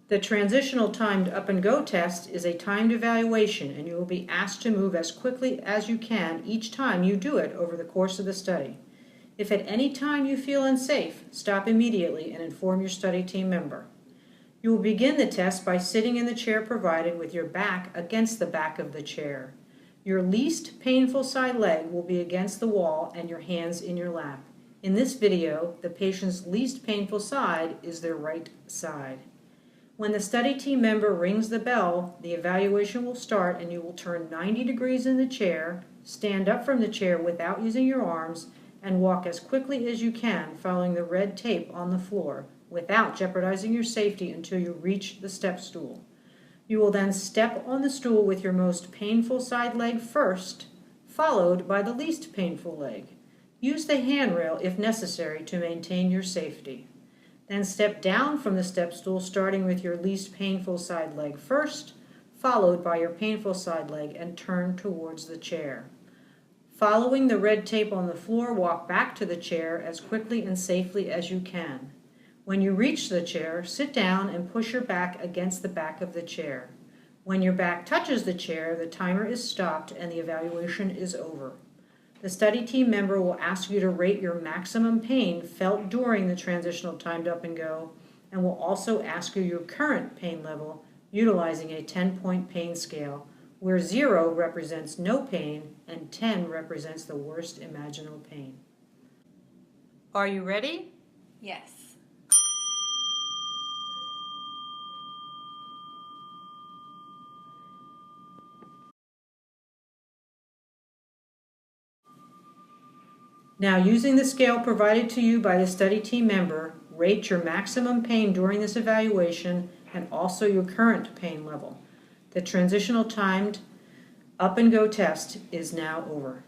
The transitional timed up and go test is a timed evaluation, and you will be asked to move as quickly as you can each time you do it over the course of the study. If at any time you feel unsafe, stop immediately and inform your study team member. You will begin the test by sitting in the chair provided with your back against the back of the chair. Your least painful side leg will be against the wall and your hands in your lap. In this video, the patient's least painful side is their right side. When the study team member rings the bell, the evaluation will start and you will turn 90 degrees in the chair, stand up from the chair without using your arms, and walk as quickly as you can following the red tape on the floor without jeopardizing your safety until you reach the step stool. You will then step on the stool with your most painful side leg first, followed by the least painful leg. Use the handrail if necessary to maintain your safety. Then step down from the step stool starting with your least painful side leg first, followed by your painful side leg, and turn towards the chair. Following the red tape on the floor, walk back to the chair as quickly and safely as you can. When you reach the chair, sit down and push your back against the back of the chair. When your back touches the chair, the timer is stopped and the evaluation is over. The study team member will ask you to rate your maximum pain felt during the transitional timed up and go, and will also ask you your current pain level utilizing a 10-point pain scale, where 0 represents no pain and 10 represents the worst imaginable pain. Are you ready? Yes. Now, using the scale provided to you by the study team member, rate your maximum pain during this evaluation and also your current pain level. The transitional timed up and go test is now over.